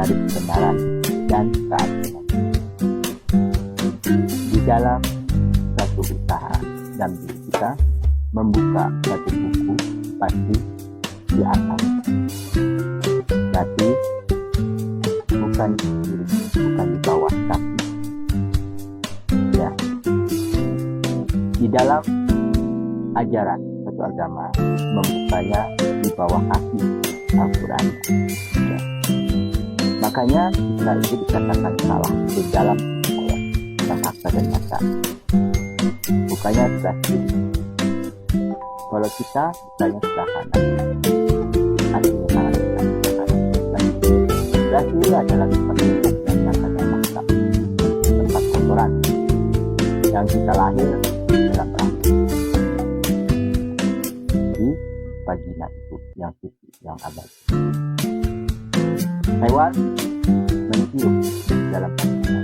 mencari kebenaran dan keadilan. Di dalam suatu usaha dalam diri kita membuka satu buku pasti di atas, berarti bukan di kiri, bukan di bawah kaki. Ya, di dalam ajaran satu agama membukanya di bawah kaki Al-Quran. Ya. Makanya kita itu dikatakan salah di dalam ayat yang fakta dan nyata. Bukanya sebelah kiri. Kalau kita bukanya sebelah kanan, artinya tangan kita sebelah kanan. Sebelah kiri adalah tempat hidup yang nyata dan fakta, tempat kotoran yang kita lahir dalam rahim. Di vagina itu yang suci, yang abadi. Hewan mencium dalam vagina.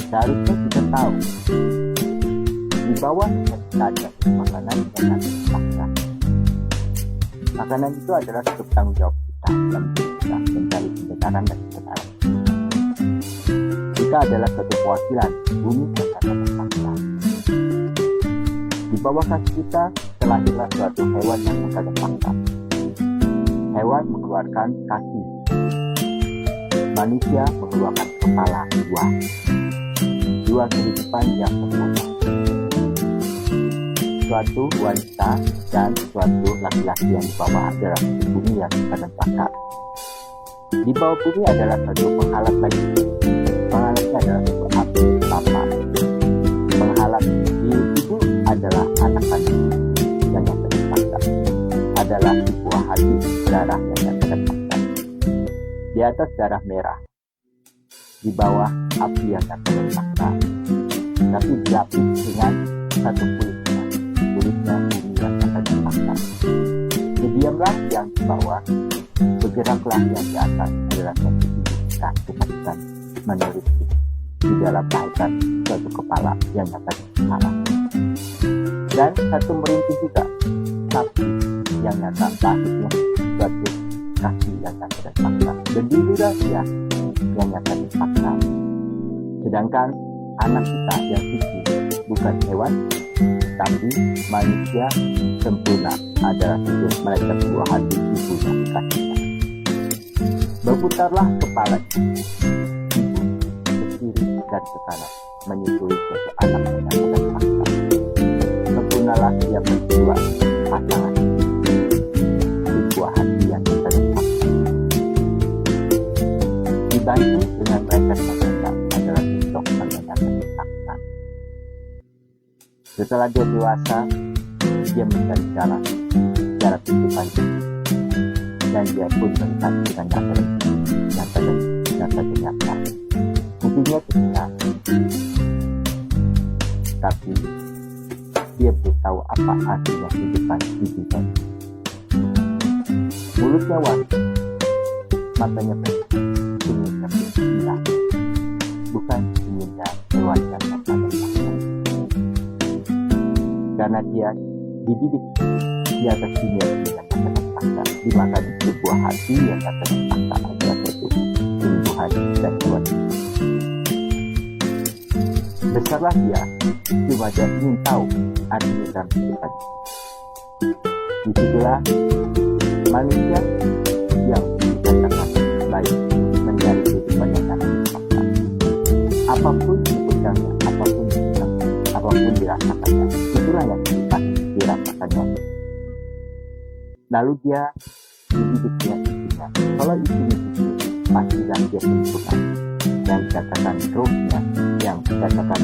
Seharusnya kita tahu di bawah kita ada makanan yang ada fakta. Makanan itu adalah satu tanggung jawab kita dalam kita mencari kebenaran dan kebenaran. Kita adalah satu perwakilan bumi yang ada fakta. Di bawah kaki kita terlahirlah suatu hewan yang ada fakta. Hewan mengeluarkan kaki, manusia mengeluarkan kepala dua kehidupan yang sempurna. Suatu wanita dan suatu laki-laki yang di bawah adalah bumi yang ada fakta. Di bawah bumi adalah satu penghalang lagi. Penghalangnya adalah satu api lava. Penghalang di ibu adalah anak kandung yang nyata dan fakta. Adalah sebuah hati darah yang nyata dan fakta. Di atas darah merah, di bawah api yang nyata dan fakta. Tapi dilapis dengan satu kulitnya bumi yang nyata dan fakta. Diamlah yang di bawah, bergeraklah yang di atas adalah satu kita ketakutan menurut di dalam kaitan suatu kepala yang nyata dan fakta. Dan satu merintih juga kaki yang nyata lahirnya suatu kaki yang nyata dan fakta. Berdirilah dia yang nyata dan fakta. Sedangkan anak kita yang suci bukan hewan, tapi manusia sempurna adalah hidup mereka sebuah hati ibu yang dikasihkan. Berputarlah kepala ibu ke kiri dan ke kanan menyusui suatu anak yang nyata dan fakta. Sempurnalah dia berdua pasangan sebuah hati yang nyata dan fakta. Dibantu dengan mereka mereka adalah untuk menyenangkan fakta. Setelah dia dewasa, dia mencari cara kehidupan dan dia pun melihat dengan nyata. Mungkinnya kecil, tapi dia belum tahu apa artinya kehidupan di dunia. Mulutnya wangi, matanya bersih, senyumnya indah, bukan senyumnya hewan yang nyata dan fakta. Karena dia dididik di atas dunia yang nyata dan fakta, di mana sebuah hati yang nyata dan fakta adalah suatu tumbuhan dan hewan. Besarlah dia, cuma dia ingin tahu artinya dalam kehidupan. Disitulah manusia yang dikatakan baik mencari kehidupan yang nyata dan fakta. Apapun dipegangnya, apapun dirasakannya, itulah yang dirasakannya. Lalu dia dididiknya istrinya. Kalau istrinya itu pastilah dia sempurna. Yang dikatakan rohnya, yang dikatakan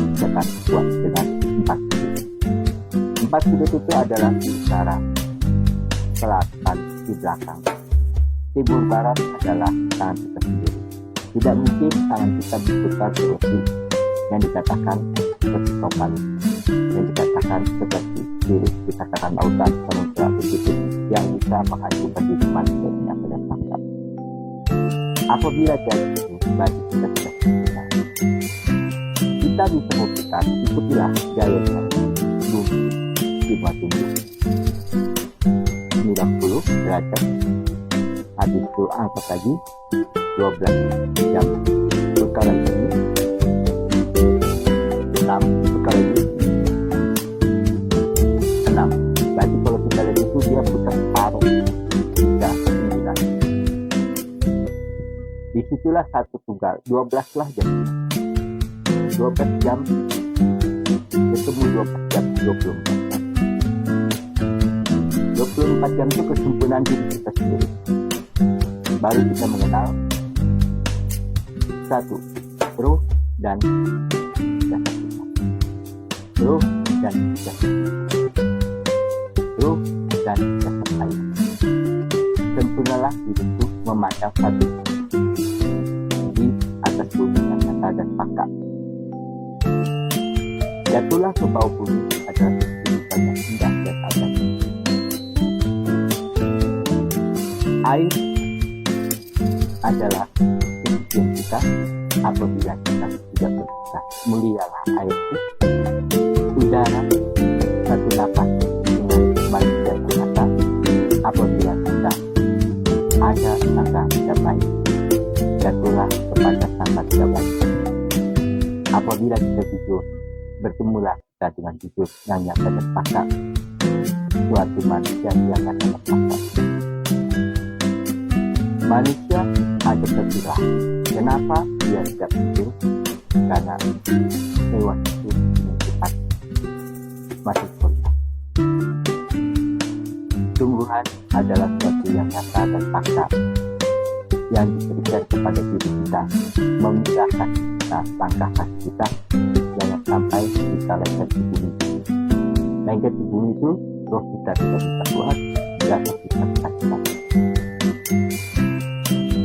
kuat dengan 4 sudut. 4 sudut itu adalah di utara, selatan, di belakang. Timur barat adalah tangan kita sendiri. Tidak mungkin tangan kita berputar seperti yang dikatakan seperti topan, yang dikatakan seperti diri, dikatakan lautan, samudra begitu, yang bisa menghancurkan diri manusia yang benar fakta. Apabila jadi itu, bagi kita tidak bisa. Kita bisa memutar, ikutilah gayanya bumi di batu 90 derajat Habis itu angkat lagi 12 jam, tukar lagi 6, tukar lagi 6. Berarti kalau kita lihat itu dia putar separuh 3, 9. Disitulah satu tunggal 12 lah jam, 12 jam ketemu 12 jam 24 jam itu kesempurnaan diri kita sendiri. Baru kita mengenal satu, roh dan jasad kita. Roh dan jasad kita. Roh dan jasad lain. Sempurnalah hidupku memandang satu di atas bumi yang nyata dan fakta. Jatuhlah ke bawah bumi adalah kehidupan yang indah dan abadi. Air adalah kehidupan kita. Apabila kita tidak berusaha, mulialah air itu. Udara, satu nafas dengan manusia yang nyata. Apabila kita ada sangka tidak baik, jatuhlah kepada sangka tidak baik. Apabila kita jujur, bertemulah kita dengan jujur yang nyata dan fakta. Suatu manusia yang akan terpaksa. Manusia ada terpilah. Kenapa dia tidak jujur? Karena hewan itu cepat masih kontak. Tumbuhan adalah suatu yang nyata dan fakta yang diberikan kepada diri kita, memudahkan kita langkah kaki kita jangan sampai kita lengket di bumi. Lengket di bumi itu roh kita tidak bisa keluar, jasad kita bisa.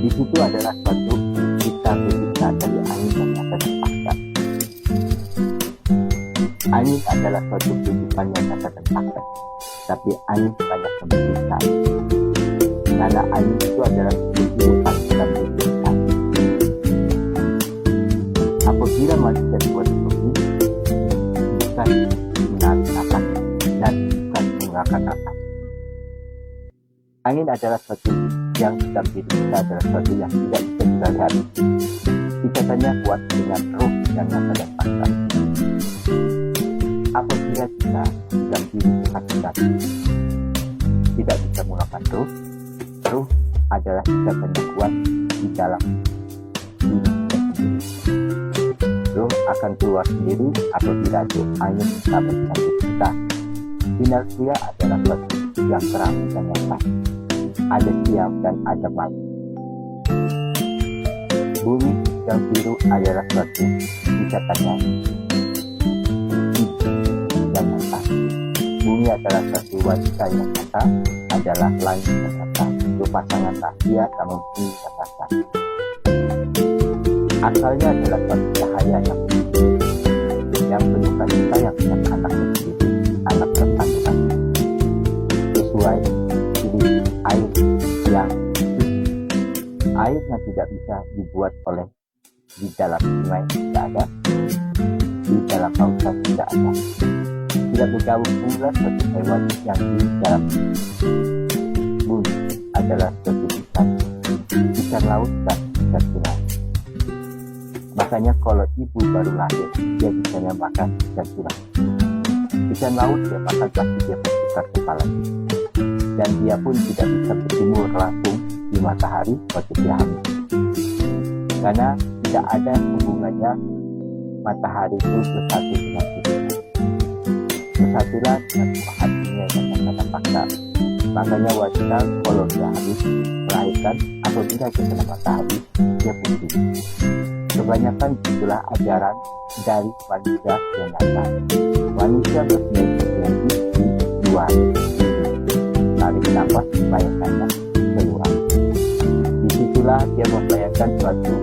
Di situ adalah suatu kita berbicara dari angin yang nyata dan fakta. Angin adalah suatu kehidupan yang nyata dan fakta, tapi angin banyak memberikan. Karena angin itu adalah kehidupan dan kehidupan. Apabila manusia dibuat seperti bukan menarik nafas dan bukan mengeluarkan nafas. Angin adalah suatu yang dalam diri kita adalah suatu yang tidak bisa kita lihat. Ikatannya kuat dengan roh yang nyata dan fakta. Apabila kita dalam diri kita tidak bisa menggunakan roh, roh adalah ikatan yang kuat di dalam diri kita sendiri. Roh akan keluar sendiri apabila ada angin bersama dengan diri kita. Inersia adalah suatu yang terang dan nyata. Ada siang dan ada malam. Bumi yang biru adalah suatu ikatannya yang nyata. Bumi adalah suatu wanita yang nyata, adalah langit yang nyata. Berpasangan rahasia namun bumi yang nyata. Asalnya adalah suatu cahaya yang penuh kasih sayang dan anak sendiri, anak terkandungan. Sesuai ciri air yang air yang tidak bisa dibuat oleh di dalam sungai tidak ada, di dalam lautan tidak ada. Tidak bergabung pula suatu hewan yang di dalam bumi adalah suatu ikan laut dan ikan sungai. Makanya kalau ibu baru lahir, dia bisanya makan ikan sungai. Ikan laut dia makan pasti dia bertukar kepala. Dan dia pun tidak bisa berjemur langsung di matahari waktu dia hamil. Karena tidak ada hubungannya matahari itu bersatu dengan kita. Bersatulah dengan hatinya yang kata fakta. Makanya wanita kalau dia habis melahirkan, apabila dia kena matahari, dia putih. Kebanyakan itulah ajaran dari manusia yang nyata. Manusia bersinergi di luar. Tarik nafas membayangkannya keluar. Disitulah dia membayangkan suatu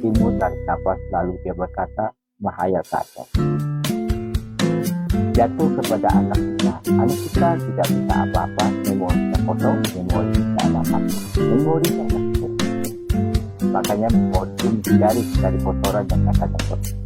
ilmu tarik nafas, lalu dia berkata mahayal kata. Jatuh kepada anak kita tidak bisa apa-apa, memorinya kosong, memori tidak ada apa-apa, memorinya tidak. Makanya memori itu menghindari dari kotoran yang akan terjadi.